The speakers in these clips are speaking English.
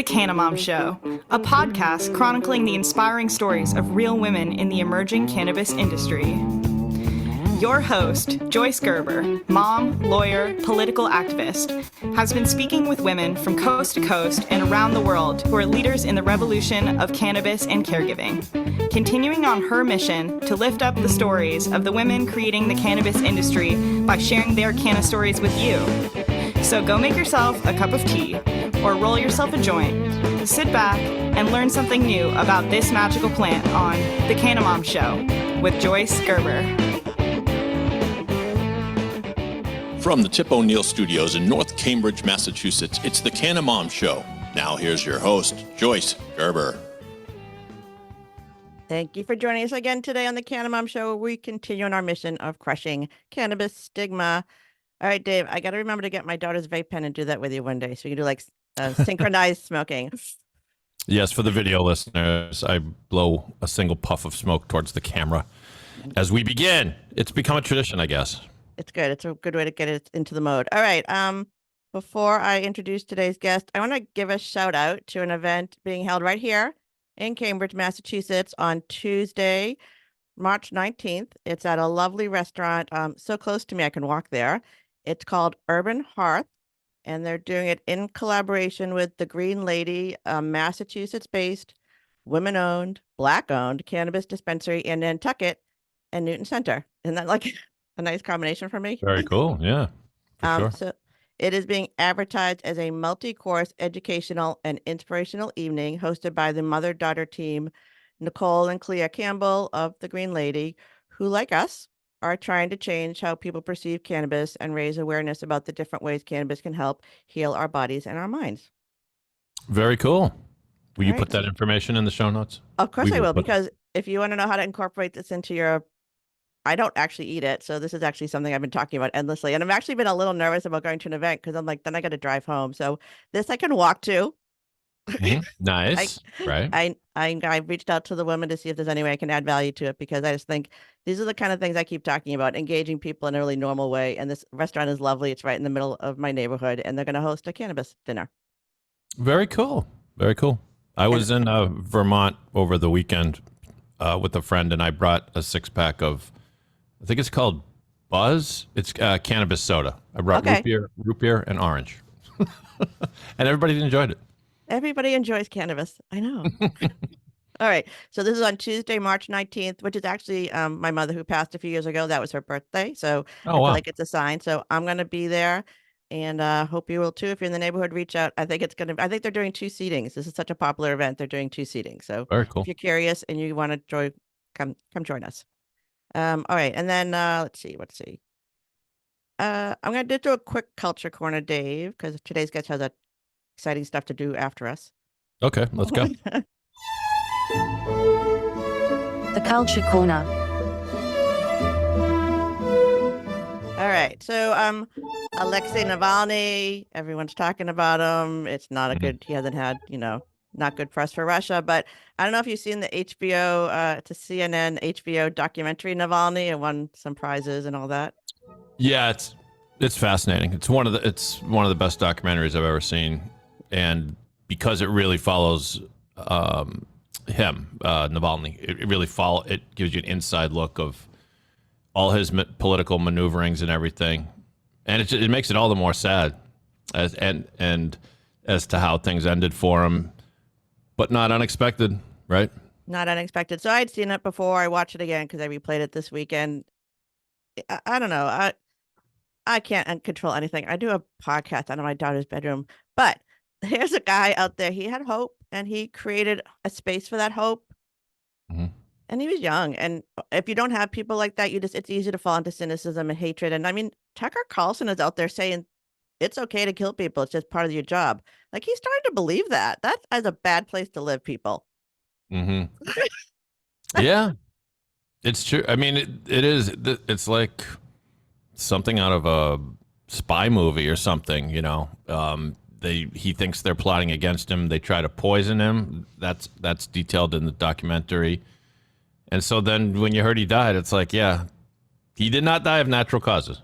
The Canna Show, a podcast chronicling the inspiring stories of real women in the emerging cannabis industry. Your host, Joyce Gerber, mom, lawyer, political activist, has been speaking with women from coast to coast and around the world who are leaders in the revolution of cannabis and caregiving, continuing on her mission to lift up the stories of the women creating the cannabis industry by sharing their canna stories with you. So go make yourself a cup of tea or roll yourself a joint, sit back, and learn something new about this magical plant on The Canna Show with Joyce Gerber. From the Tip O'Neill Studios in North Cambridge, Massachusetts, it's The Canna Show. Now here's your host, Joyce Gerber. Thank you for joining us again today on The Canna Show, where we continue on our mission of crushing cannabis stigma. All right, Dave, I got to remember to get my daughter's vape pen and do that with you one day, so we can do like synchronized smoking. Yes, for the video listeners, I blow a single puff of smoke towards the camera as we begin. It's become a tradition, I guess. It's good. It's a good way to get it into the mode. All right. Before I introduce today's guest, I want to give a shout out to an event being held right here in Cambridge, Massachusetts on Tuesday, March 19th. It's at a lovely restaurant so close to me I can walk there. It's called Urban Hearth, and they're doing it in collaboration with the Green Lady, Massachusetts-based, women-owned, Black-owned cannabis dispensary in Nantucket and Newton Center. Isn't that like a nice combination for me? Very cool. Yeah. For sure. So it is being advertised as a multi-course educational and inspirational evening hosted by the mother-daughter team, Nicole and Clea Campbell of the Green Lady, who, like us, are trying to change how people perceive cannabis and raise awareness about the different ways cannabis can help heal our bodies and our minds. Very cool. Will you put that information in the show notes? Of course I will, because if you want to know how to incorporate this into your... I don't actually eat it, so this is actually something I've been talking about endlessly. And I've actually been a little nervous about going to an event because I'm like, then I got to drive home. So this I can walk to. Nice. Right. I reached out to the women to see if there's any way I can add value to it, because I just think these are the kind of things I keep talking about, engaging people in a really normal way. And this restaurant is lovely. It's right in the middle of my neighborhood, and they're going to host a cannabis dinner. Very cool. Very cool. I was in Vermont over the weekend with a friend, and I brought a 6-pack of, I think it's called Buzz. It's cannabis soda. I brought root beer and orange. And everybody enjoyed it. Everybody enjoys cannabis. I know. All right. So this is on Tuesday, March 19th, which is actually my mother, who passed a few years ago. That was her birthday. So I feel like it's a sign. So I'm going to be there, and hope you will too. If you're in the neighborhood, reach out. I think they're doing 2 seatings. This is such a popular event. They're doing 2 seatings. So very cool. If you're curious and you want to come join us. All right. And then let's see. I'm going to do a quick culture corner, Dave, because today's guest has exciting stuff to do after us. Okay, let's go. The Culture Corner. All right. So Alexei Navalny, everyone's talking about him. It's not a good, he hasn't had, not good press for Russia, but I don't know if you've seen the HBO, it's a CNN HBO documentary, Navalny. It won some prizes and all that. Yeah, it's fascinating. It's one of the best documentaries I've ever seen. And because it really follows him, Navalny, it gives you an inside look of all his political maneuverings and everything, and it makes it all the more sad, as to how things ended for him, but not unexpected, right? Not unexpected. So I'd seen it before. I watched it again because I replayed it this weekend. I don't know. I can't control anything. I do a podcast out of my daughter's bedroom, but here's a guy out there. He had hope, and he created a space for that hope. Mm-hmm. And he was young. And if you don't have people like that, it's easy to fall into cynicism and hatred. And I mean, Tucker Carlson is out there saying it's okay to kill people. It's just part of your job. Like, he's starting to believe that. That's a bad place to live, people. Mm-hmm. Yeah, it's true. I mean, it is. It's like something out of a spy movie or something, he thinks they're plotting against him. They try to poison him. That's detailed in the documentary. And so then when you heard he died, it's like, yeah, he did not die of natural causes.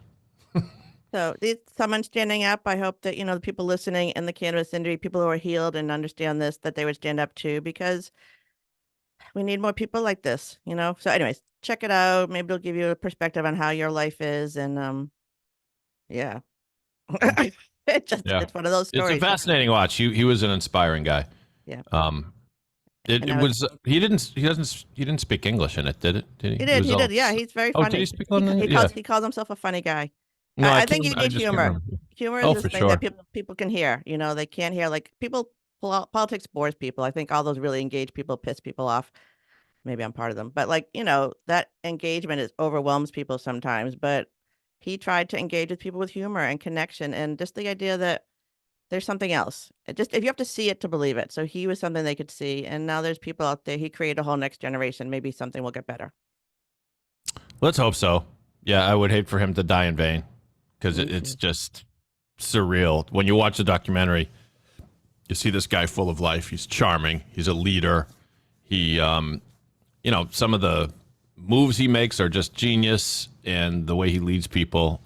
So someone standing up, I hope that, the people listening in the cannabis industry, people who are healed and understand this, that they would stand up too, because we need more people like this, So anyways, check it out. Maybe it'll give you a perspective on how your life is. And yeah, Yeah, it's one of those it's a stories. fascinating watch. He was an inspiring guy. Yeah. Um, And it that was he didn't speak English in it, did it? Did he? he It did. was He all. did. Yeah. He's very Oh, did he funny. speak He, on he it? Yeah. calls himself a funny guy. No, I think you I need just can't humor. remember. Humor is Oh, this for thing that sure. people can hear. They can't hear like politics bores people. I think all those really engaged people piss people off. Maybe I'm part of them, but like, that engagement overwhelms people sometimes. But he tried to engage with people with humor and connection, and just the idea that there's something else. If you have to see it to believe it. So he was something they could see, and now there's people out there. He created a whole next generation. Maybe something will get better. Let's hope so. Yeah, I would hate for him to die in vain because Me it's too. just surreal. When you watch the documentary, you see this guy full of life. He's charming. He's a leader. He, some of the moves he makes are just genius, and the way he leads people.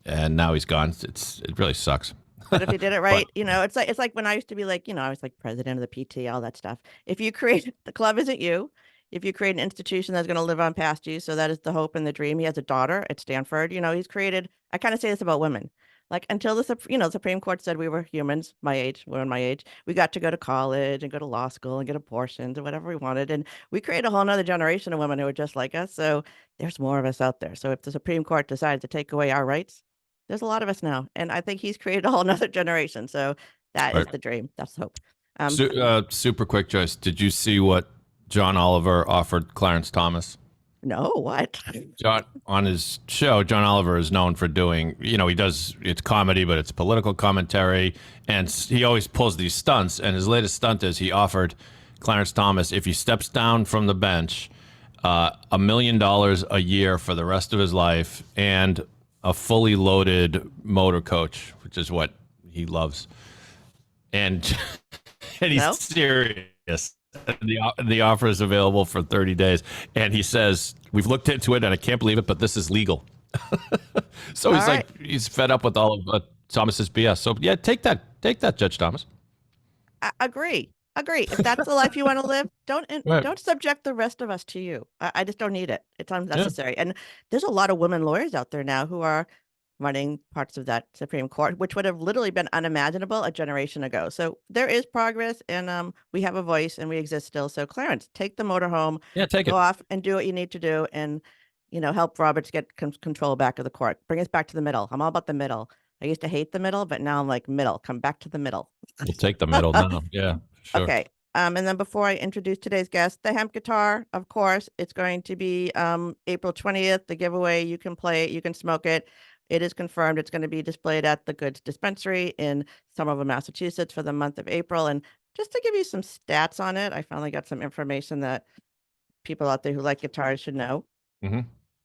And now he's gone. It really sucks. But if he did it But right, it's like when I used to be like, I was like president of the PT, all that stuff. If you create the club isn't you. If you create an institution that's going to live on past you, so that is the hope and the dream. He has a daughter at Stanford. He's created. I kind of say this about women. Like until Supreme Court said we were humans, my age, women my age, we got to go to college and go to law school and get abortions and whatever we wanted. And we created a whole nother generation of women who are just like us. So there's more of us out there. So if the Supreme Court decides to take away our rights, there's a lot of us now, and I think he's created a whole nother generation. So that is right. the dream. That's the hope. Super quick, Joyce. Did you see what John Oliver offered Clarence Thomas? No, what? John, on his show, John Oliver is known for doing, it's comedy, but it's political commentary. And he always pulls these stunts. And his latest stunt is he offered Clarence Thomas, if he steps down from the bench, $1 million a year for the rest of his life and a fully loaded motor coach, which is what he loves. And, and he's No? serious. The offer is available for 30 days. And he says, we've looked into it and I can't believe it, but this is legal. So he's All like, right. he's fed up with all of Thomas's BS. So yeah, take that, Judge Thomas. Agree. If that's the life you want to live, Right. don't subject the rest of us to you. I just don't need it. It's Yeah. unnecessary. And there's a lot of women lawyers out there now who are running parts of that Supreme Court, which would have literally been unimaginable a generation ago. So there is progress, and we have a voice, and we exist still. So Clarence, take the motorhome, Yeah, take go it. off and do what you need to do, and help Roberts get control back of the court. Bring us back to the middle. I'm all about the middle. I used to hate the middle, but now I'm like middle. Come back to the middle. We'll take the middle now. Yeah, sure. Okay. And then before I introduce today's guest, the hemp guitar, of course, it's going to be April 20th, the giveaway. You can play it, you can smoke it. It is confirmed it's going to be displayed at the Goods Dispensary in Somerville, Massachusetts for the month of April. And just to give you some stats on it, I finally got some information that people out there who like guitars should know. Mm-hmm.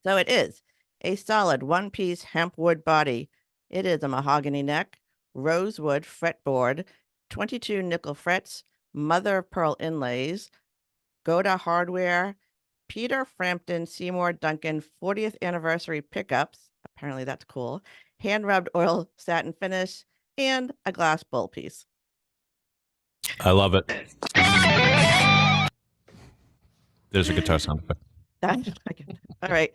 So it is a solid one-piece hemp wood body. It is a mahogany neck, rosewood fretboard, 22 nickel frets, mother of pearl inlays, Goda hardware, Peter Frampton Seymour Duncan 40th anniversary pickups. Apparently that's cool. Hand rubbed oil satin finish and a glass bowl piece. I love it. There's a guitar sound effect. All right.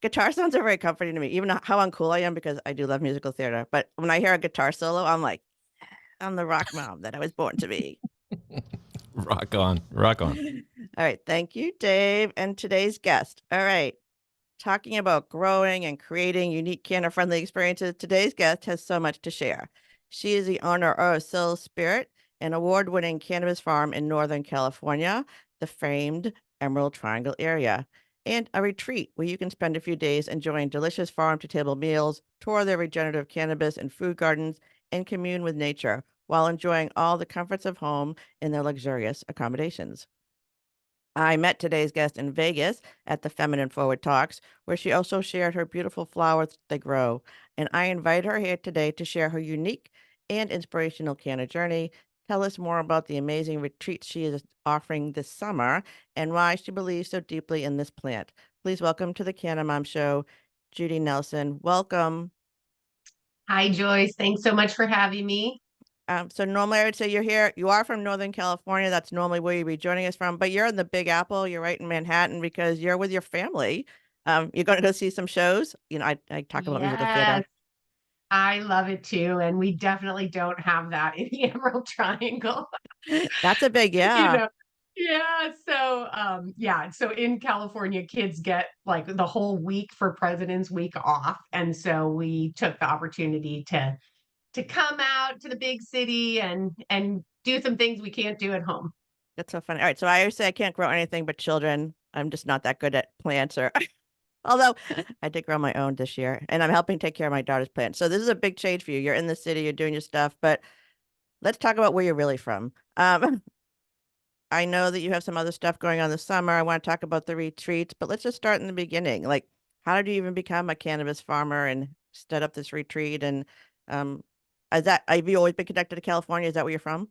Guitar sounds are very comforting to me, even how uncool I am because I do love musical theater. But when I hear a guitar solo, I'm like, I'm the rock mom that I was born to be. Rock on. Rock on. All right. Thank you, Dave. And today's guest. All right. Talking about growing and creating unique canna-friendly experiences, today's guest has so much to share. She is the owner of Soul Spirit, an award-winning cannabis farm in Northern California, the famed Emerald Triangle area, and a retreat where you can spend a few days enjoying delicious farm-to-table meals, tour their regenerative cannabis and food gardens, and commune with nature while enjoying all the comforts of home in their luxurious accommodations. I met today's guest in Vegas at the Feminine Forward Talks, where she also shared her beautiful flowers they grow. And I invite her here today to share her unique and inspirational canna journey, tell us more about the amazing retreats she is offering this summer, and why she believes so deeply in this plant. Please welcome to the Canna Mom Show, Judi Nelson. Welcome. Hi, Joyce. Thanks so much for having me. So normally I would say you are from Northern California. That's normally where you'd be joining us from, but you're in the Big Apple. You're right in Manhattan because you're with your family. You're going to go see some shows. I talk about musical theater. Yes, I love it too. And we definitely don't have that in the Emerald Triangle. That's a big, you yeah. know. Yeah. So in California, kids get like the whole week for President's Week off. And so we took the opportunity to come out to the big city and do some things we can't do at home. That's so funny. All right. So I always say I can't grow anything but children. I'm just not that good at plants or although I did grow my own this year and I'm helping take care of my daughter's plants. So this is a big change for you. You're in the city, you're doing your stuff, but let's talk about where you're really from. I know that you have some other stuff going on this summer. I want to talk about the retreats, but let's just start in the beginning. Like, how did you even become a cannabis farmer and set up this retreat? And um, have you always been connected to California? Is that where you're from?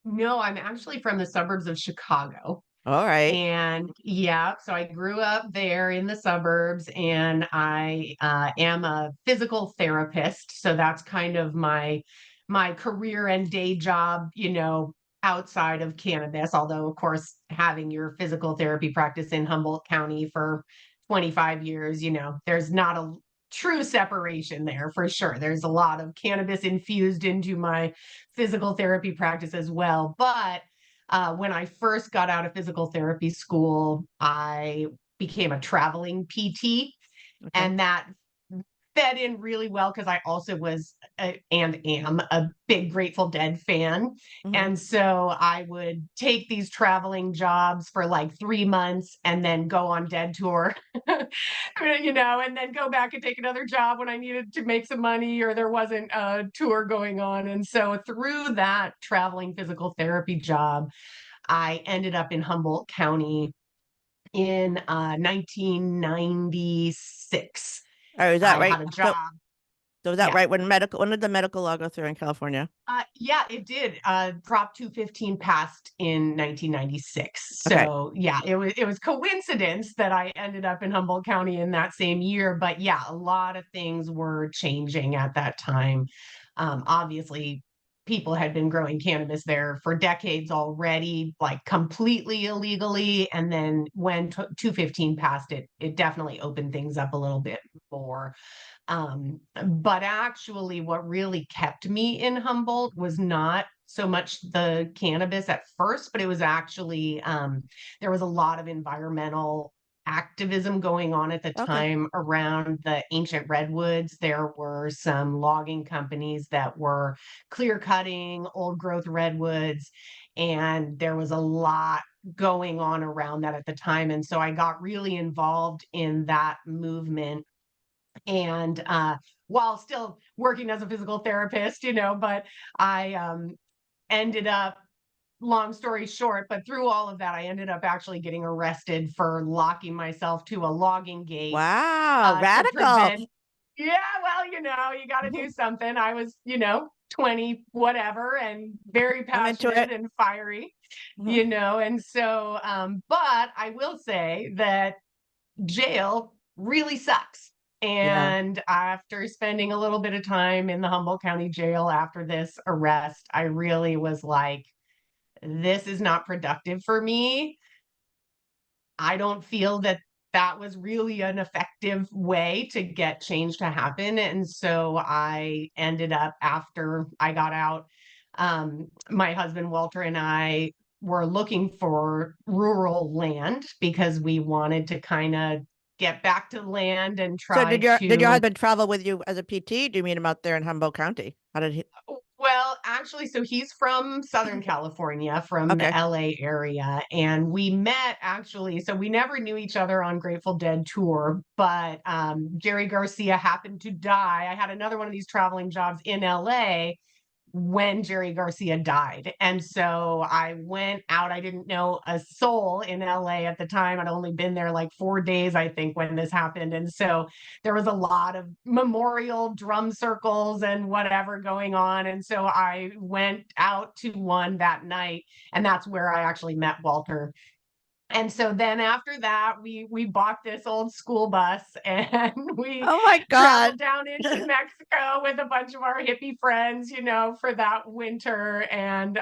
No, I'm actually from the suburbs of Chicago. All right. And yeah, so I grew up there in the suburbs, and I am a physical therapist. So that's kind of my career and day job, outside of cannabis. Although, of course, having your physical therapy practice in Humboldt County for 25 years, there's not a true separation there for sure. There's a lot of cannabis infused into my physical therapy practice as well. But when I first got out of physical therapy school, I became a traveling PT, Okay. and that fed in really well because I also was and am a big Grateful Dead fan. Hmm. And so I would take these traveling jobs for like 3 months and then go on Dead tour, and then go back and take another job when I needed to make some money or there wasn't a tour going on. And so through that traveling physical therapy job, I ended up in Humboldt County in 1996. Oh, is that I right? had a So, job. so is that Yeah. right? When did the medical law go through in California? Yeah, it did. Prop 215 passed in 1996. Okay. So yeah, it was coincidence that I ended up in Humboldt County in that same year. But yeah, a lot of things were changing at that time. Obviously, people had been growing cannabis there for decades already, like completely illegally. And then when 215 passed, it definitely opened things up a little bit more. But actually, what really kept me in Humboldt was not so much the cannabis at first, but it was actually there was a lot of environmental activism going on at the Okay. time around the ancient redwoods. There were some logging companies that were clear cutting old growth redwoods, and there was a lot going on around that at the time. And so I got really involved in that movement, and while still working as a physical therapist, but I ended up, long story short, but through all of that, I ended up actually getting arrested for locking myself to a logging gate Wow, to radical. prevent. Yeah, well, you got to do something. I was, 20 whatever, and very I'm into passionate it. and fiery, Mhm. and so but I will say that jail really sucks. Yeah. And after spending a little bit of time in the Humboldt County Jail after this arrest, I really was like, this is not productive for me. I don't feel that that was really an effective way to get change to happen. And so I ended up, after I got out, my husband Walter and I were looking for rural land because we wanted to kind of get back to land and So try did your to. husband travel with you as a PT? Do you meet him out there in Humboldt County? How did he? Well, actually, so he's from Southern California, from the Okay. LA area. And we met actually. So we never knew each other on Grateful Dead tour, but Jerry Garcia happened to die. I had another one of these traveling jobs in LA when Jerry Garcia died. And so I went out. I didn't know a soul in LA at the time. I'd only been there like 4 days, I think, when this happened. And so there was a lot of memorial drum circles and whatever going on. And so I went out to one that night, and that's where I actually met Walter. And so then after that, we bought this old school bus and we Oh my God. traveled down into Mexico with a bunch of our hippie friends, for that winter. And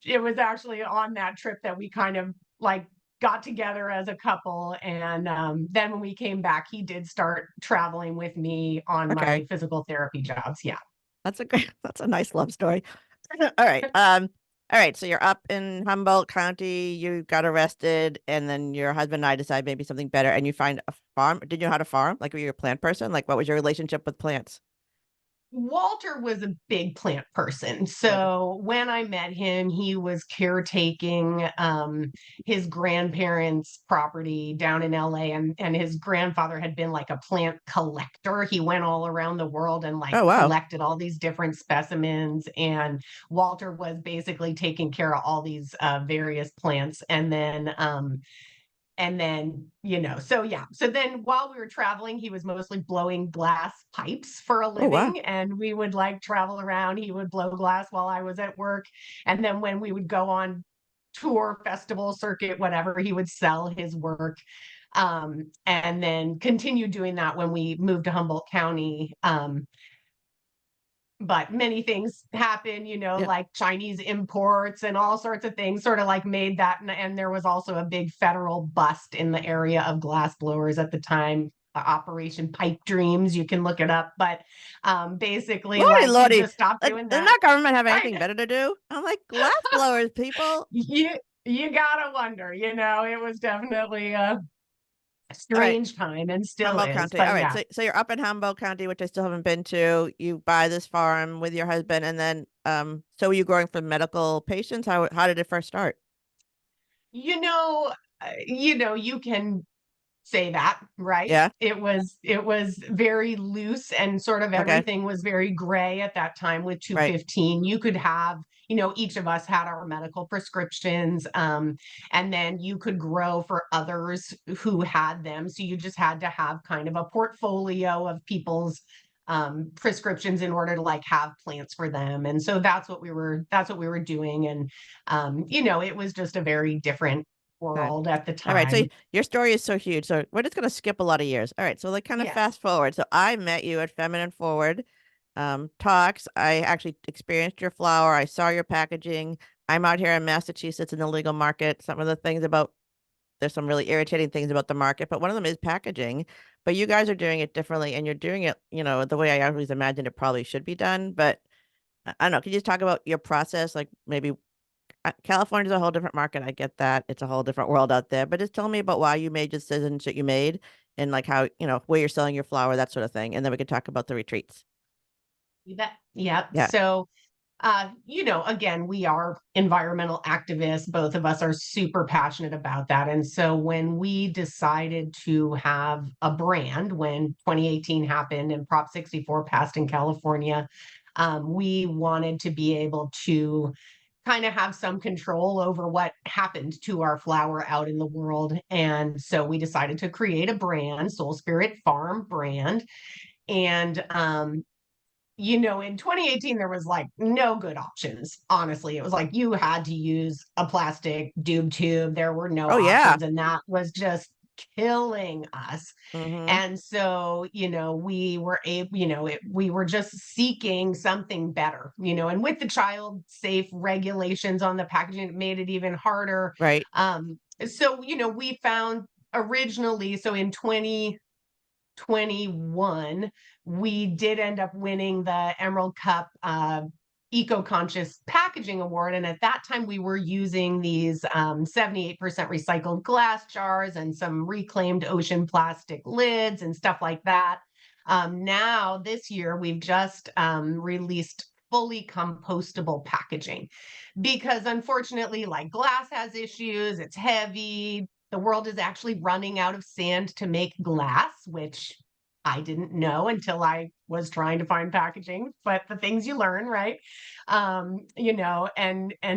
it was actually on that trip that we kind of like got together as a couple. And then when we came back, he did start traveling with me on Okay. my physical therapy jobs. Yeah. That's a nice love story. All right. All right. So you're up in Humboldt County, you got arrested, and then your husband and I decide maybe something better, and you find a farm. Did you know how to farm? Like, were you a plant person? Like, what was your relationship with plants? Walter was a big plant person. So when I met him, he was caretaking his grandparents' property down in LA, and his grandfather had been like a plant collector. He went all around the world and like Oh, wow. collected all these different specimens. And Walter was basically taking care of all these various plants. So yeah. So then while we were traveling, he was mostly blowing glass pipes for a Oh, wow. living. And we would like travel around. He would blow glass while I was at work. And then when we would go on tour, festival, circuit, whatever, he would sell his work. And then continue doing that when we moved to Humboldt County. But many things happen, Yeah. like Chinese imports and all sorts of things sort of like made that. And there was also a big federal bust in the area of glass blowers at the time, Operation Pipe Dreams. You can look it up. But basically, Lordy, like, we Lordy. just stopped doing Doesn't that. our government have Right. anything better to do? I'm like, glass blowers, people. You gotta wonder, it was definitely a strange time and still Humboldt is. County. But All right. yeah. So you're up in Humboldt County, which I still haven't been to. You buy this farm with your husband, and then so were you growing for medical patients? How did it first start? You can say that, right? Yeah. It was very loose and sort of Okay. everything was very gray at that time with Right. 215. You could have, each of us had our medical prescriptions, and then you could grow for others who had them. So you just had to have kind of a portfolio of people's prescriptions in order to like have plants for them. And so that's what we were doing. And it was just a very different Okay. world at the All right. So time. your story is so huge. So we're just going to skip a lot of years. All right. So like kind of Yes. fast forward. So I met you at Feminine Forward talks. I actually experienced your flower. I saw your packaging. I'm out here in Massachusetts in the legal market. Some of the things there's some really irritating things about the market, but one of them is packaging. But you guys are doing it differently, and you're doing it, the way I always imagined it probably should be done. But I don't know. Can you just talk about your process? Like maybe California's a whole different market. I get that. It's a whole different world out there. But just tell me about why you made the decisions that you made and like how, where you're selling your flower, that sort of thing. And then we could talk about the retreats. You bet. Yep. Yeah. So, again, we are environmental activists. Both of us are super passionate about that. And so when we decided to have a brand, when 2018 happened and Prop 64 passed in California, we wanted to be able to kind of have some control over what happened to our flower out in the world. And so we decided to create a brand, Soul Spirit Farm brand. And in 2018, there was like no good options. Honestly, it was like you had to use a plastic doob tube. There were no Oh, yeah. options, and that was just killing us. And so, we were able, we were just seeking something better, and with the child safe regulations on the packaging, it made it even harder. Right. So, we found originally, so in 2021, we did end up winning the Emerald Cup Eco-Conscious Packaging Award. And at that time, we were using these 78% recycled glass jars and some reclaimed ocean plastic lids and stuff like that. Now, this year, we've just released fully compostable packaging because unfortunately, like glass has issues, it's heavy. The world is actually running out of sand to make glass, which I didn't know until I was trying to find packaging, but the things you learn, right? And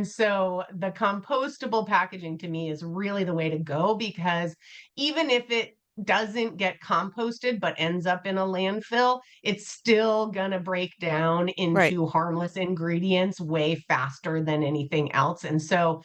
so the compostable packaging to me is really the way to go because even if it doesn't get composted but ends up in a landfill, it's still going to break down into harmless ingredients way faster than anything else. And so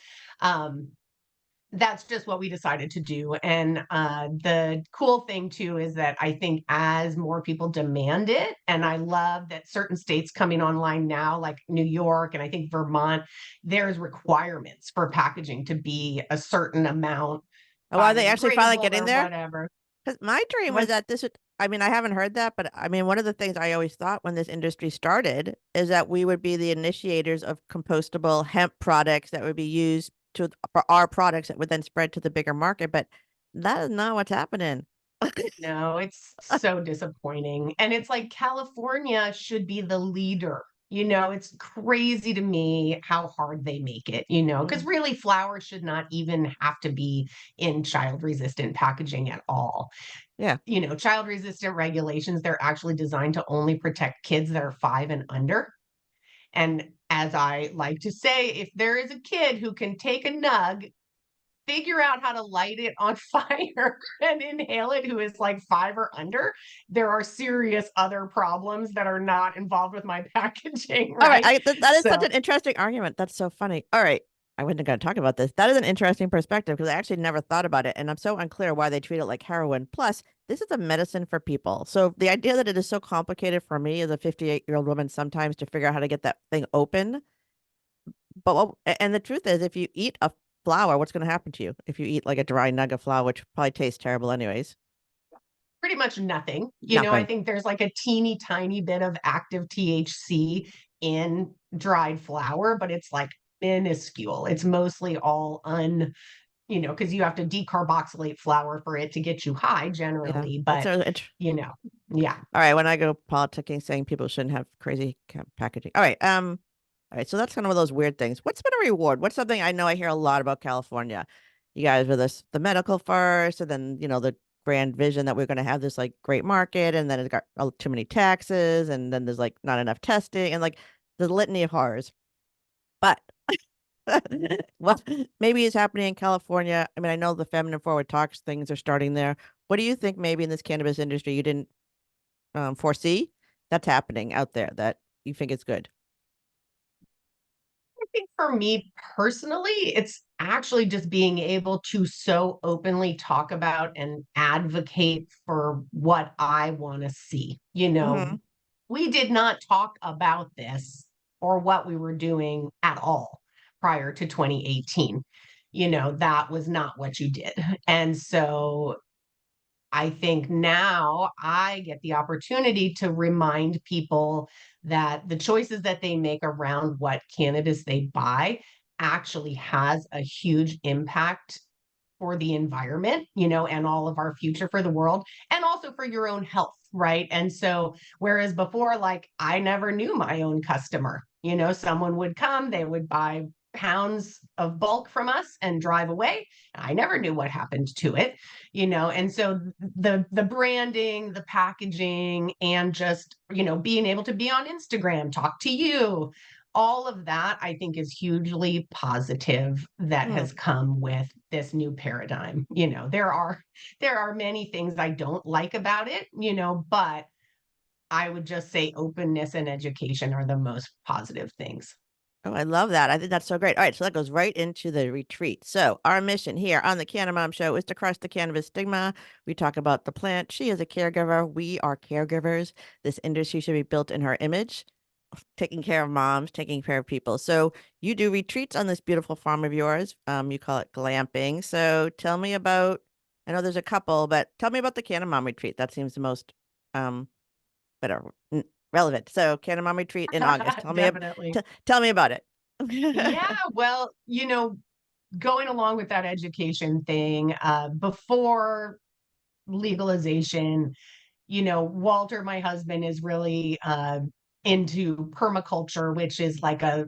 that's just what we decided to do. And the cool thing too is that I think as more people demand it, and I love that certain states coming online now, like New York and I think Vermont, there's requirements for packaging to be a certain amount Oh, are they actually finally biodegradable getting or there? whatever. Because my dream was What? that this would, I mean, I haven't heard that, but I mean, one of the things I always thought when this industry started is that we would be the initiators of compostable hemp products that would be used for our products that would then spread to the bigger market. But that is not what's happening. No, it's so disappointing. And it's like California should be the leader. It's crazy to me how hard they make it, because Mm, really flour should not even have to be in child resistant packaging at all. yeah. Child resistant regulations, they're actually designed to only protect kids that are 5 and under. And as I like to say, if there is a kid who can take a nug, figure out how to light it on fire and inhale it who is like 5 or under, there are serious other problems that are not involved with my packaging, All right. right? That is such So an interesting argument. That's so funny. All right. I wasn't going to talk about this. That is an interesting perspective because I actually never thought about it. And I'm so unclear why they treat it like heroin. Plus, this is a medicine for people. So the idea that it is so complicated for me as a 58-year-old woman sometimes to figure out how to get that thing open. But and the truth is, if you eat a flower, what's going to happen to you? If you eat like a dry nug of flour, which probably tastes terrible anyways, pretty much nothing. I nothing. think there's like a teeny tiny bit of active THC in dried flour, but it's like minuscule. It's mostly all because you have to decarboxylate flour for it to get you high Yeah. generally. That's But, so you know, yeah. all right. When I go politicking, saying people shouldn't have crazy packaging. All right. All right. So that's kind of one of those weird things. What's been a reward? What's something I know I hear a lot about California? You guys with us, the medical first, and then the grand vision that we're going to have this like great market, and then it's got too many taxes, and then there's like not enough testing, and like the litany of horrors. But what maybe is happening in California? I mean, I know the feminine forward talks things are starting there. What do you think maybe in this cannabis industry you didn't foresee that's happening out there that you think is good? I think for me personally, it's actually just being able to so openly talk about and advocate for what I want to see. Hmm. We did not talk about this or what we were doing at all prior to 2018. That was not what you did. And so I think now I get the opportunity to remind people that the choices that they make around what cannabis they buy actually has a huge impact for the environment, and all of our future for the world and also for your own health, right? And so, whereas before, like I never knew my own customer, someone would come, they would buy pounds of bulk from us and drive away. I never knew what happened to it, and so the branding, the packaging, and just, being able to be on Instagram, talk to you, all of that I think is hugely positive that Hmm. has come with this new paradigm. There are many things I don't like about it, but I would just say openness and education are the most positive things. Oh, I love that. I think that's so great. All right, so that goes right into the retreat. So our mission here on the Canna Mom Show is to crush the cannabis stigma. We talk about the plant. She is a caregiver. We are caregivers. This industry should be built in her image, taking care of moms, taking care of people. So you do retreats on this beautiful farm of yours. You call it glamping. So tell me about, I know there's a couple, but tell me about the Canna Mom retreat. That seems the most um better relevant. So Canna Mom retreat in August. Definitely. Tell me about it. Yeah, well, going along with that education thing, before legalization, Walter, my husband, is really into permaculture, which is like a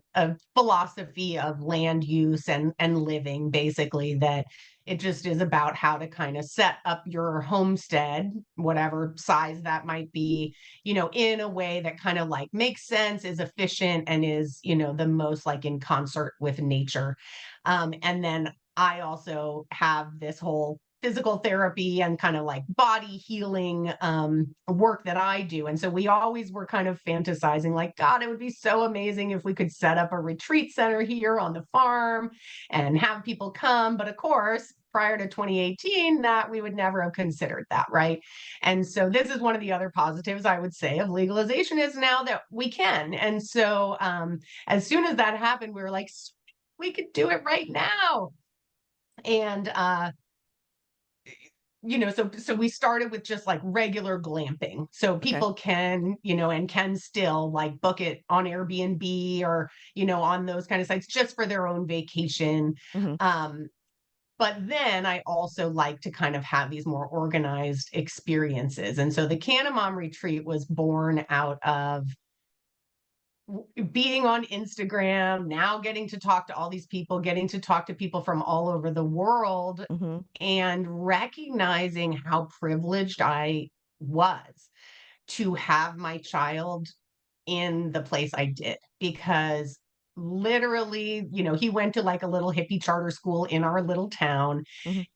philosophy of land use and living, basically, that it just is about how to kind of set up your homestead, whatever size that might be, in a way that kind of like makes sense, is efficient, and is, the most like in concert with nature. And then I also have this whole physical therapy and kind of like body healing work that I do. And so we always were kind of fantasizing like, God, it would be so amazing if we could set up a retreat center here on the farm and have people come. But of course, prior to 2018, that we would never have considered that, right? And so this is one of the other positives I would say of legalization is now that we can. And so as soon as that happened, we were like, we could do it right now. And so we started with just like regular glamping. So people can, and can still like book it on Airbnb or, on those kind of sites just for their own vacation. But then I also like to kind of have these more organized experiences. And so the Canna Mom Retreat was born out of being on Instagram, now getting to talk to all these people, getting to talk to people from all over the world, and recognizing how privileged I was to have my child in the place I did. Because literally, he went to like a little hippie charter school in our little town,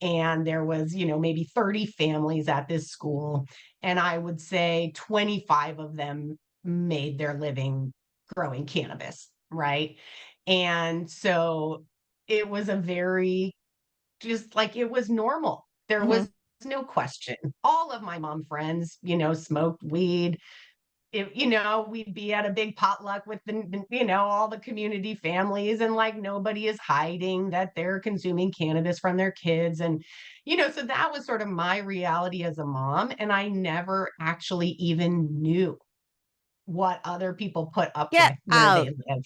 and there was, maybe 30 families at this school. And I would say 25 of them made their living growing cannabis, right? And so it was a very, just like, it was normal. There was no question. All of my mom friends, smoked weed. We'd be at a big potluck with all the community families, and like nobody is hiding that they're consuming cannabis from their kids. And, so that was sort of my reality as a mom. And I never actually even knew what other people put up Get with where out. they live.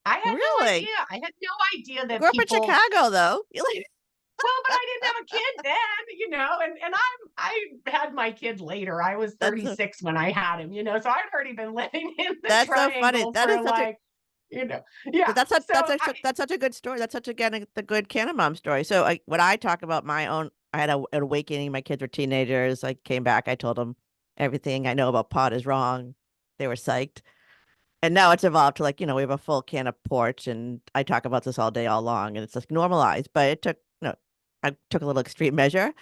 I had no Really? idea. I had no idea You that grew up in people. Chicago, though. Well, but I didn't have a kid then, and I had my kid later. I was 36 when I had him, so I'd already been living in the That's so funny. triangle That for is such like, yeah. that's such, So that's such a good story. That's such again the good Canna Mom story. So when I talk about my own, I had an awakening. My kids were teenagers. I came back. I told them everything I know about pot is wrong. They were psyched. And now it's evolved to like, we have a full canna porch, and I talk about this all day, all long, and it's like normalized. But it took, I took a little extreme measure.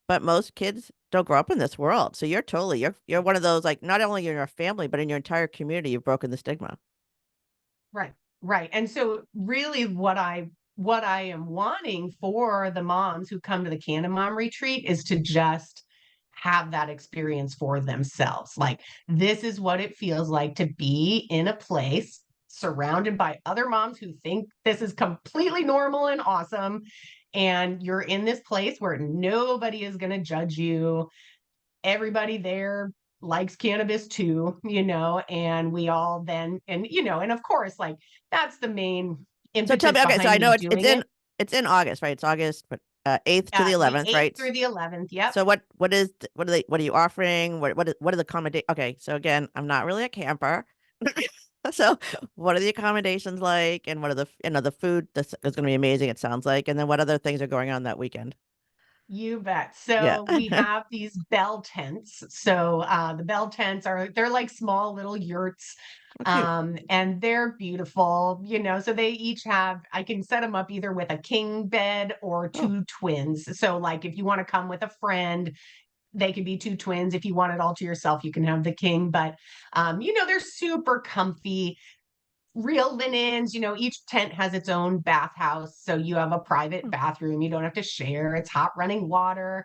But most kids don't grow up in this world. So you're one of those, like, not only in your family, but in your entire community, you've broken the stigma. Right. And so really what I am wanting for the moms who come to the Canna Mom Retreat is to just have that experience for themselves. Like, this is what it feels like to be in a place surrounded by other moms who think this is completely normal and awesome. And you're in this place where nobody is going to judge you. Everybody there likes cannabis too, and we all then, and of course, like, that's the main So tell impetus me, okay, so I behind know me doing it. it's in August, right? It's August, but 8th to the 11th, 8th right? through the 11th. Yep. So what are you offering? What are the accommodate? Okay, so again, I'm not really a camper. So what are the accommodations like, and what are the food that's is going to be amazing, it sounds like, and then what other things are going on that weekend? You bet. Yeah. So we have these bell tents. So the bell tents they're like small little yurts. And they're beautiful, so they each have, I can set them up either with a king bed or two twins. So like, if you want to come with a friend, they could be two twins. If you want it all to yourself, you can have the king. But they're super comfy. Real linens, each tent has its own bathhouse. So you have a private bathroom. You don't have to share. It's hot running water,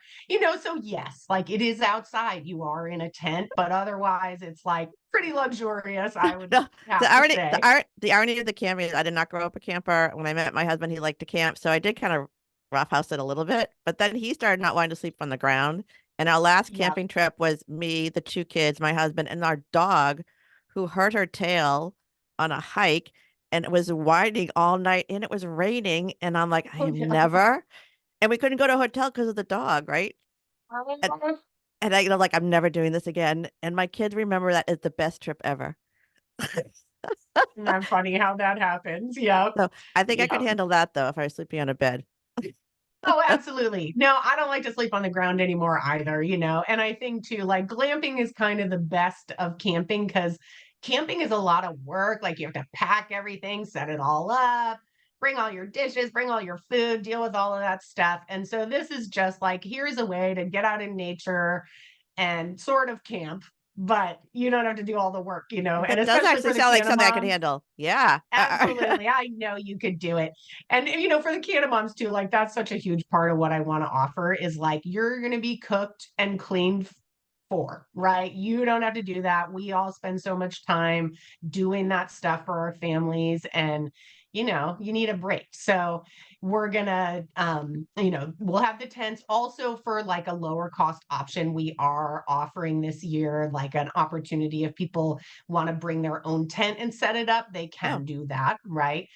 so yes, like, it is outside. You are in a tent, but otherwise it's like pretty luxurious, I would No, have the to irony, say. the irony of the camping is I did not grow up a camper. When I met my husband, he liked to camp, so I did kind of roughhouse it a little bit. But then he started not wanting to sleep on the ground. And our last Yep. camping trip was me, the two kids, my husband, and our dog, who hurt her tail on a hike, and it was whining all night, and it was raining. And I'm like, I Oh, am yeah. never. And we couldn't go to a hotel because of the dog, right? And I, like, I'm never doing this again. And my kids remember that as the best trip ever. Isn't that funny how that happens? Yep. So I think I could Yep. handle that though if I was sleeping on a bed. Oh, absolutely. No, I don't like to sleep on the ground anymore either, and I think too, like, glamping is kind of the best of camping, because camping is a lot of work. Like, you have to pack everything, set it all up, bring all your dishes, bring all your food, deal with all of that stuff. And so this is just like, here's a way to get out in nature and sort of camp, but you don't have to do all the work, and That does especially actually for the sound like Canna something I could moms. handle. Yeah. Absolutely. I know you could do it. And, for the Canna moms too, like that's such a huge part of what I want to offer is like, you're going to be cooked and cleaned for, right? You don't have to do that. We all spend so much time doing that stuff for our families and, you need a break. So we're gonna, we'll have the tents also for like a lower cost option. We are offering this year like an opportunity if people want to bring their own tent and set it up, they can do that, right?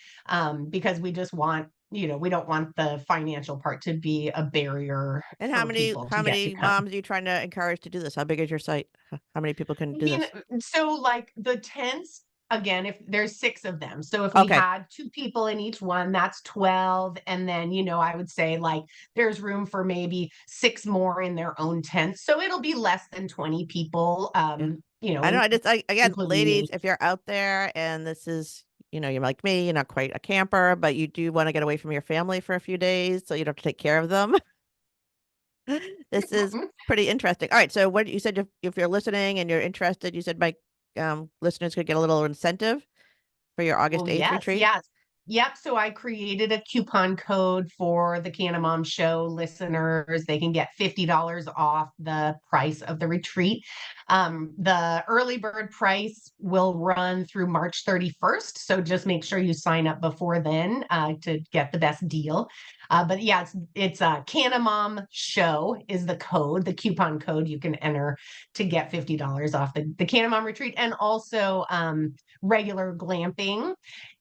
Because we just want, we don't want the financial part to be a barrier And for people how to get to many come. moms are you trying to encourage to do this? How big is your site? How many people can do this? So like the tents, again, if there's 6 of them. So if we Okay. had 2 people in each one, that's 12. And then, I would say like there's room for maybe 6 more in their own tents. So it'll be less than 20 people, Yeah. I know. Again, including ladies, me. if you're out there and this is, you're like me, you're not quite a camper, but you do want to get away from your family for a few days so you don't have to take care of them. This is pretty interesting. All right. So what you said, if you're listening and you're interested, you said my listeners could get a little incentive for your August Oh, 8th yes, retreat. yes. Yep. So I created a coupon code for the Canna Mom Show listeners. They can get $50 off the price of the retreat. The early bird price will run through March 31st. So just make sure you sign up before then to get the best deal. But yeah, it's Canna Mom Show is the code, the coupon code you can enter to get $50 off the Canna Mom retreat, and also regular glamping.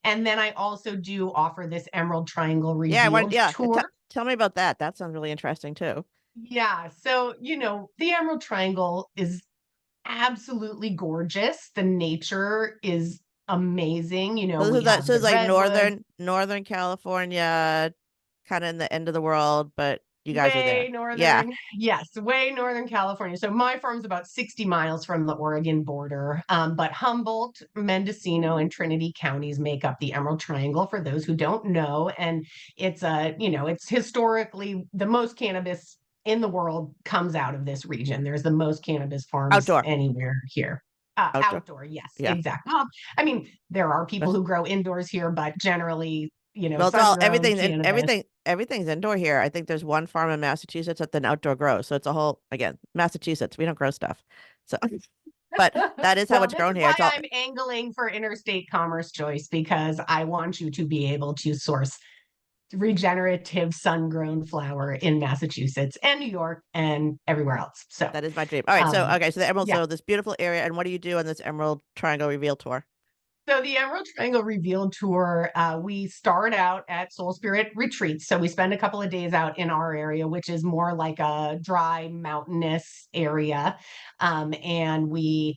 And then I also do offer this Emerald Triangle Revealed tour. Tell me about that. That sounds really interesting too. Yeah. So, the Emerald Triangle is absolutely gorgeous. The nature is amazing. So We have so the it's like redwoods. Northern California, kind of in the end of the world, but you guys are there. Way Yeah. northern. Yes, way northern California. So my farm's about 60 miles from the Oregon border. But Humboldt, Mendocino, and Trinity counties make up the Emerald Triangle for those who don't know. And it's it's historically the most cannabis in the world comes out of this region. There's the most cannabis farms Outdoor. anywhere here. Outdoor, yes, Yeah. exactly. Well, I mean, there are people who grow indoors here, but generally, Well, it's all sun-grown cannabis. everything's indoor here. I think there's one farm in Massachusetts that's an outdoor grow. So it's a whole, again, Massachusetts, we don't grow stuff. So, but that is how Well, it's this grown is here. why It's all, I'm angling for interstate commerce, Joyce, because I want you to be able to source regenerative sun-grown flower in Massachusetts and New York and everywhere else. So that is my dream. All right. So, okay. So the Emerald, yeah. so this beautiful area. And what do you do on this Emerald Triangle Reveal tour? So the Emerald Triangle Revealed Tour, we start out at Soul Spirit Retreats. So we spend a couple of days out in our area, which is more like a dry, mountainous area. And we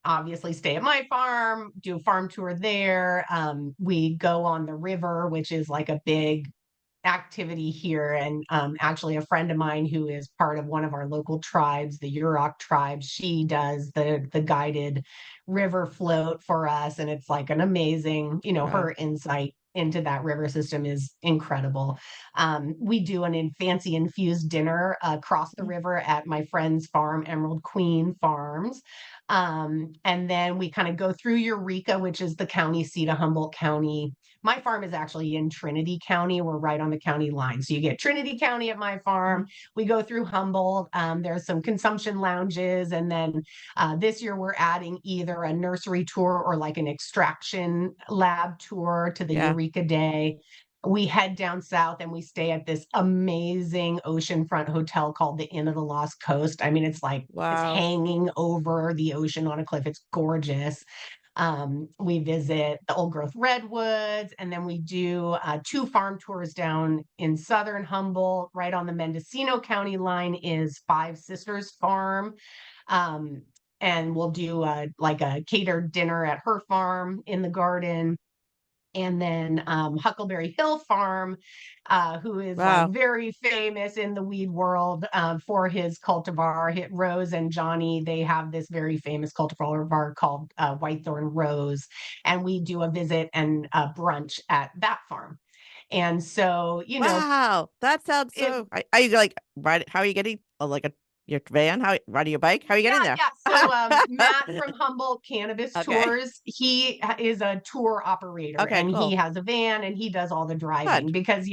obviously stay at my farm, do a farm tour there. We go on the river, which is like a big activity here. And actually, a friend of mine who is part of one of our local tribes, the Yurok tribe, she does the guided river float for us. And it's like an amazing, Wow. her insight into that river system is incredible. We do fancy infused dinner across the river at my friend's farm, Emerald Queen Farms. And then we kind of go through Eureka, which is the county seat of Humboldt County. My farm is actually in Trinity County. We're right on the county line. So you get Trinity County at my farm. We go through Humboldt. There's some consumption lounges. And then this year we're adding either a nursery tour or like an extraction lab tour to the Eureka Day. We head down south and we stay at this amazing oceanfront hotel called the Inn of the Lost Coast. I mean, it's like it's hanging over the ocean on a cliff. It's gorgeous. We visit the old growth redwoods, and then we do 2 farm tours down in southern Humboldt. Right on the Mendocino County line is Five Sisters Farm. And we'll do like a catered dinner at her farm in the garden. And then Huckleberry Hill Farm, who is like very famous in the weed world for his cultivar. Rose and Johnny, they have this very famous cultivar called Whitethorn Rose. And we do a visit and a brunch at that farm. And so, Wow, that sounds it, so. Are you like riding? How are you getting? Like your van? How riding your bike? How are you getting there? yeah. So Matt from Humboldt Cannabis Okay. Tours, he is a tour operator, Okay, and he cool. has a van and he does all the driving Good. because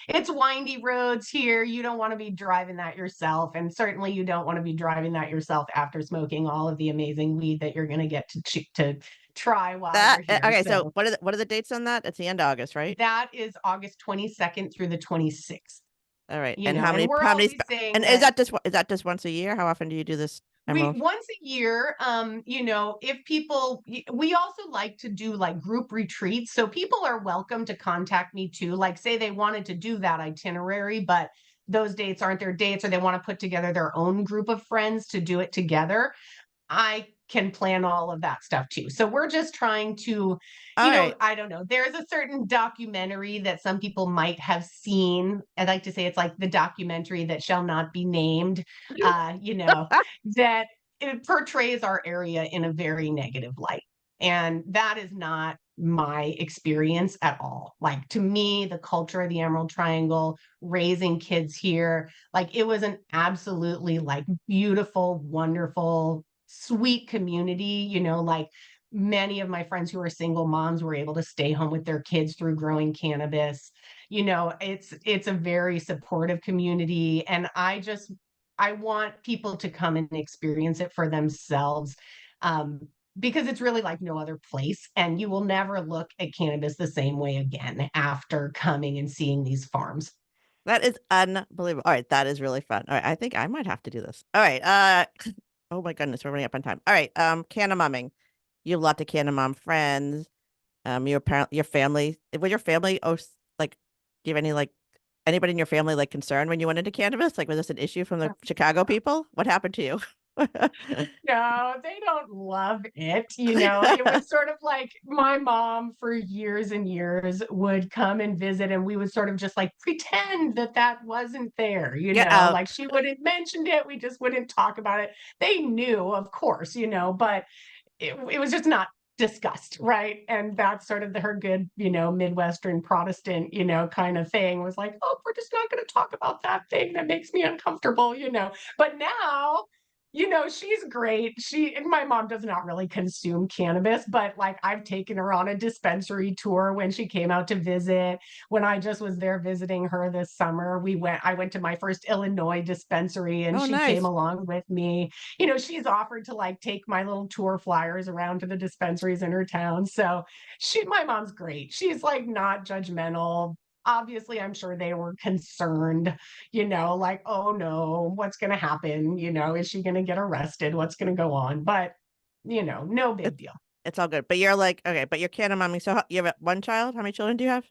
it's windy roads here. You don't want to be driving that yourself, and certainly you don't want to be driving that yourself after smoking all of the amazing weed that you're going to get to try while you're here. Okay. So So what are the dates on that? It's the end of August, right? that is August 22nd through the 26th. All right. And And we're how many? always saying And that is that just once a year? How often do you do this we emerald? once a year, if people, we also like to do like group retreats. So people are welcome to contact me too. Like, say they wanted to do that itinerary, but those dates aren't their dates, or they want to put together their own group of friends to do it together. I can plan all of that stuff too. So we're just trying to, All right. I don't know. There's a certain documentary that some people might have seen. I like to say it's like the documentary that shall not be named, that it portrays our area in a very negative light. And that is not my experience at all. Like, to me, the culture of the Emerald Triangle, raising kids here, like, it was an absolutely like beautiful, wonderful, sweet community. Like, many of my friends who are single moms were able to stay home with their kids through growing cannabis. It's a very supportive community, and I want people to come and experience it for themselves. Because it's really like no other place, and you will never look at cannabis the same way again after coming and seeing these farms. That is unbelievable. All right, that is really fun. All right, I think I might have to do this. All right. Oh my goodness, we're running up on time. All right. Canna momming. You have a lot of Canna mom friends. Your family. Was your family like, do you have any like anybody in your family like concerned when you went into cannabis? Like, was this an issue from the Chicago people? What happened to you? No, they don't love it. It was sort of like my mom for years and years would come and visit, and we would sort of just like pretend that that wasn't there, Get out. like she wouldn't mention it. We just wouldn't talk about it. They knew, of course, but it was just not discussed, right? And that's sort of her good, Midwestern Protestant, kind of thing, was like, oh, we're just not going to talk about that thing that makes me uncomfortable. But now, she's great. And my mom does not really consume cannabis, but like, I've taken her on a dispensary tour when she came out to visit. When I just was there visiting her this summer, I went to my first Illinois dispensary, and Oh, she came nice. along with me. She's offered to like take my little tour flyers around to the dispensaries in her town. So my mom's great. She's like not judgmental. Obviously, I'm sure they were concerned, like, oh no, what's going to happen? Is she going to get arrested? What's going to go on? But, no big deal. It's all good. But you're like, okay, but you're Canna momming. So you have one child? How many children do you have?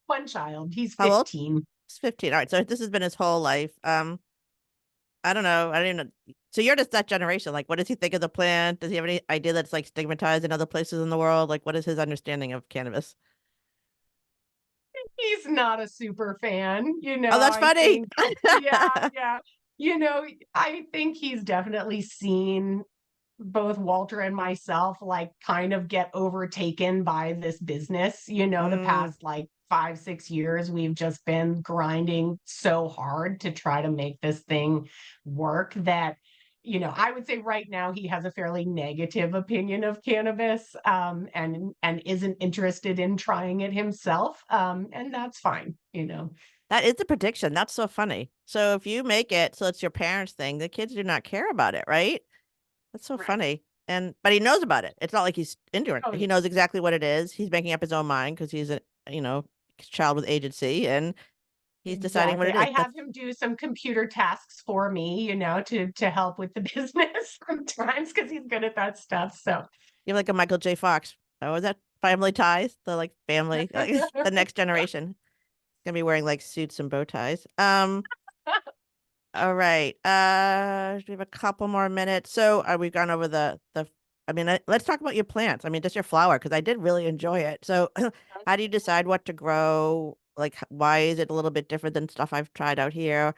One child, he's How old? 15. It's 15. All right. So this has been his whole life. I don't know. I don't even know. So you're just that generation. Like, what does he think of the plant? Does he have any idea that it's like stigmatized in other places in the world? Like, what is his understanding of cannabis? He's not a super fan, Oh, that's I funny. think. Yeah, yeah. I think he's definitely seen both Walter and myself like kind of get overtaken by this business. The Mm, past like 5-6 years, we've just been grinding so hard to try to make this thing work that, I would say right now he has a fairly negative opinion of cannabis, and isn't interested in trying it himself, and that's fine. that is the prediction. That's so funny. So if you make it so it's your parents' thing, the kids do not care about it, right? That's so Right. funny. But he knows about it. It's not like he's into it. Oh, He knows exactly what it is. He's making up his own mind because he's a, you know, child with agency and he's deciding what exactly. it I is. have him do some computer tasks for me, to help with the business sometimes because he's good at that stuff. So You're like a Michael J. Fox. Oh, is that Family Ties? The like family, like, the next generation. Gonna be wearing like suits and bow ties. All right. We have a couple more minutes. So we've gone over the. I mean, let's talk about your plants. I mean, just your flower because I did really enjoy it. So, how do you decide what to grow? Like, why is it a little bit different than stuff I've tried out here?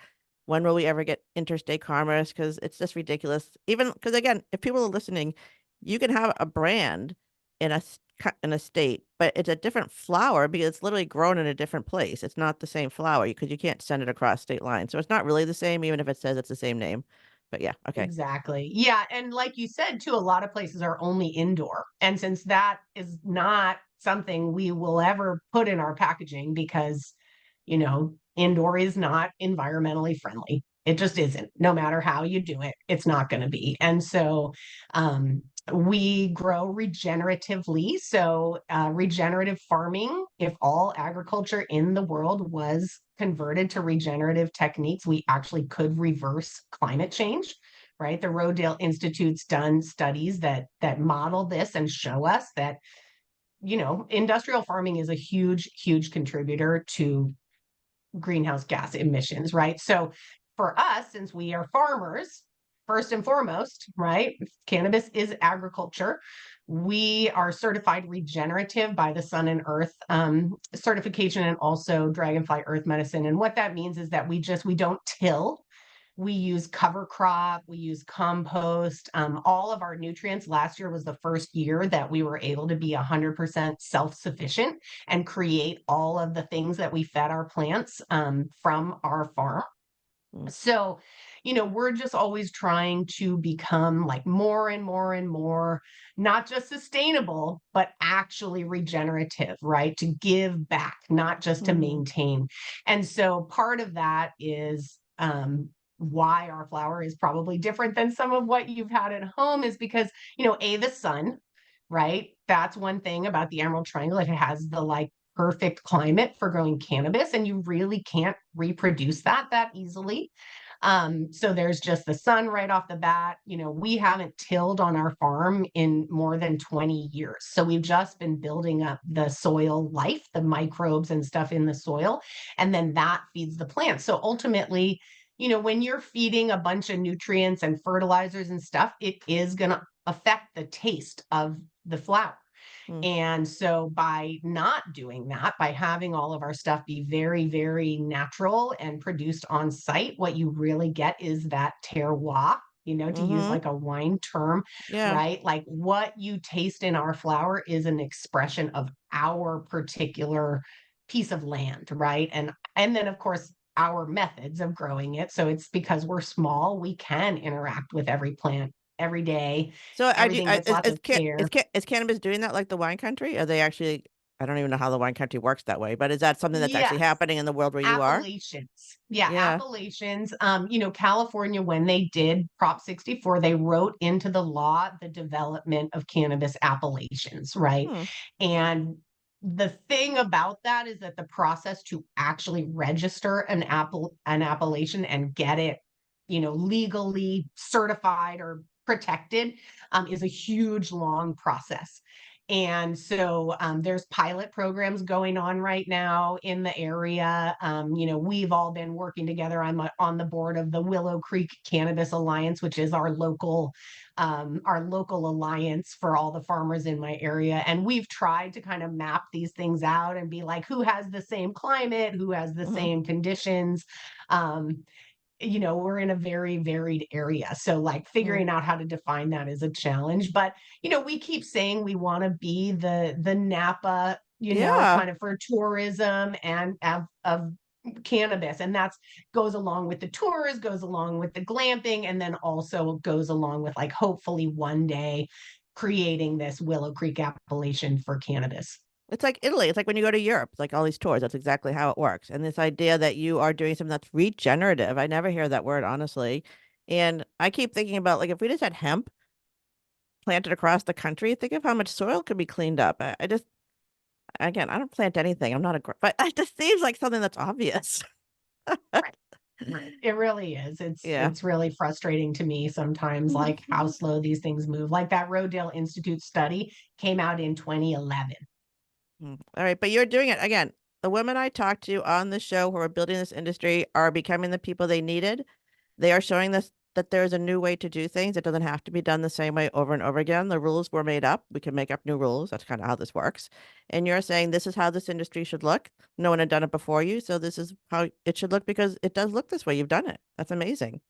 When will we ever get interstate commerce? Because it's just ridiculous. Even because again, if people are listening, you can have a brand in a state, but it's a different flower because it's literally grown in a different place. It's not the same flower because you can't send it across state lines. So it's not really the same, even if it says it's the same name. But yeah, okay. Exactly. Yeah. And like you said, too, a lot of places are only indoor. And since that is not something we will ever put in our packaging because, indoor is not environmentally friendly. It just isn't. No matter how you do it, it's not going to be. And so we grow regeneratively. So, regenerative farming, if all agriculture in the world was converted to regenerative techniques, we actually could reverse climate change, right? The Rodale Institute's done studies that model this and show us that, industrial farming is a huge, huge contributor to greenhouse gas emissions, right? So for us, since we are farmers, first and foremost, right? Cannabis is agriculture. We are certified regenerative by the Sun and Earth certification and also Dragonfly Earth Medicine. And what that means is that we don't till. We use cover crop, we use compost, all of our nutrients. Last year was the first year that we were able to be 100% self-sufficient and create all of the things that we fed our plants from our farm. So, we're just always trying to become like more and more and more, not just sustainable, but actually regenerative, right? To give back, not just to maintain. And so part of that is why our flower is probably different than some of what you've had at home is because, the sun, right? That's one thing about the Emerald Triangle. It has the perfect climate for growing cannabis, and you really can't reproduce that easily. So there's just the sun right off the bat. We haven't tilled on our farm in more than 20 years. So we've just been building up the soil life, the microbes and stuff in the soil, and then that feeds the plants. So ultimately, when you're feeding a bunch of nutrients and fertilizers and stuff, it is going to affect the taste of the flower. And so by not doing that, by having all of our stuff be very, very natural and produced on site, what you really get is that terroir, to use like a wine term, right? Like what you taste in our flower is an expression of our particular piece of land, right? And then of course, our methods of growing it. So it's because we're small, we can interact with every plant every day. So everything gets lots of care. Is cannabis doing that like the wine country? Are they actually, I don't even know how the wine country works that way, but is that something that's actually Yes. happening in the world where you are? Appellations. Yeah, appellations. California, when they did Prop 64, they wrote into the law the development of cannabis appellations, right? And the thing about that is that the process to actually register an appellation and get it, legally certified or protected is a huge, long process. And so there's pilot programs going on right now in the area. We've all been working together. I'm on the board of the Willow Creek Cannabis Alliance, which is our local alliance for all the farmers in my area. And we've tried to kind of map these things out and be like, who has the same climate, who has the same conditions. We're in a very varied area. So figuring out how to define that is a challenge. But, we keep saying we want to be the Napa, kind of for tourism and of cannabis. And that goes along with the tours, goes along with the glamping, and then also goes along with hopefully one day creating this Willow Creek appellation for cannabis. It's like Italy. It's like when you go to Europe, like all these tours. That's exactly how it works. And this idea that you are doing something that's regenerative. I never hear that word, honestly. And I keep thinking about if we just had hemp planted across the country, think of how much soil could be cleaned up. I just, again, I don't plant anything. I'm not but it just seems like something that's obvious. Right. It really is. It's really frustrating to me sometimes, how slow these things move. Like that Rodale Institute study came out in 2011. All right, but you're doing it again. The women I talked to on the show who are building this industry are becoming the people they needed. They are showing this that there's a new way to do things. It doesn't have to be done the same way over and over again. The rules were made up. We can make up new rules. That's kind of how this works. And you're saying this is how this industry should look. No one had done it before you, so this is how it should look because it does look this way. You've done it. That's amazing.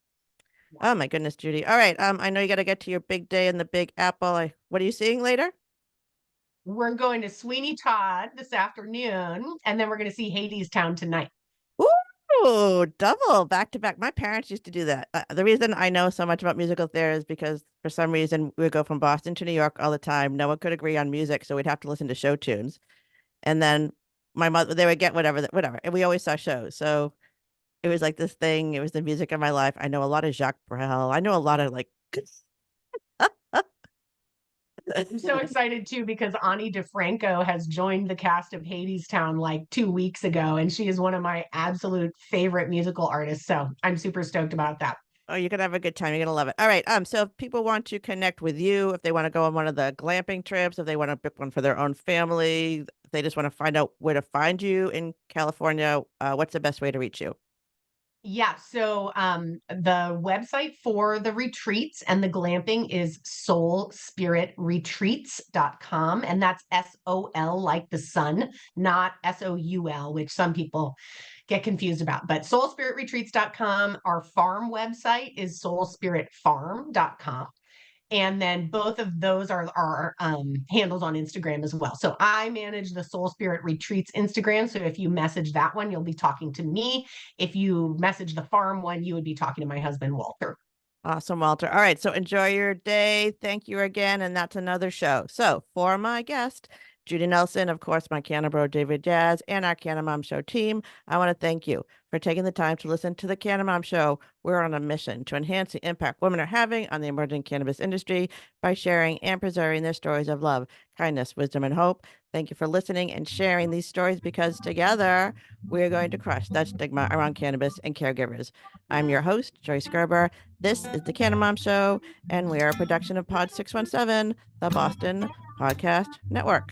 Oh my goodness, Judi. All right. I know you got to get to your big day in the Big Apple. What are you seeing later? We're going to Sweeney Todd this afternoon, and then we're going to see Hadestown tonight. Ooh, double back to back. My parents used to do that. The reason I know so much about musical theater is because for some reason we would go from Boston to New York all the time. No one could agree on music, so we'd have to listen to show tunes. And then my mother, they would get whatever. And we always saw shows. So it was like this thing. It was the music of my life. I know a lot of Jacques Brel. I know a lot of like. I'm so excited too because Ani DeFranco has joined the cast of Hadestown like 2 weeks ago, and she is one of my absolute favorite musical artists. So I'm super stoked about that. Oh, you're gonna have a good time. You're gonna love it. All right. So if people want to connect with you, if they want to go on one of the glamping trips, if they want to book one for their own family, if they just want to find out where to find you in California, what's the best way to reach you? Yeah, so the website for the retreats and the glamping is soulspiritretreats.com, and that's SOL like the sun, not SOUL, which some people get confused about. But soulspiritretreats.com. Our farm website is soulspiritfarm.com. And then both of those are handles on Instagram as well. So I manage the Soul Spirit Retreats Instagram. So if you message that one, you'll be talking to me. If you message the farm one, you would be talking to my husband, Walter. Awesome, Walter. All right. So enjoy your day. Thank you again. And that's another show. So for my guest, Judi Nelson, of course, my Canna bro, David Jazz, and our Canna Mom Show team, I want to thank you for taking the time to listen to the Canna Mom Show. We're on a mission to enhance the impact women are having on the emerging cannabis industry by sharing and preserving their stories of love, kindness, wisdom, and hope. Thank you for listening and sharing these stories because together we're going to crush that stigma around cannabis and caregivers. I'm your host, Joyce Gerber. This is the Canna Mom Show, and we are a production of Pod 617, the Boston Podcast Network.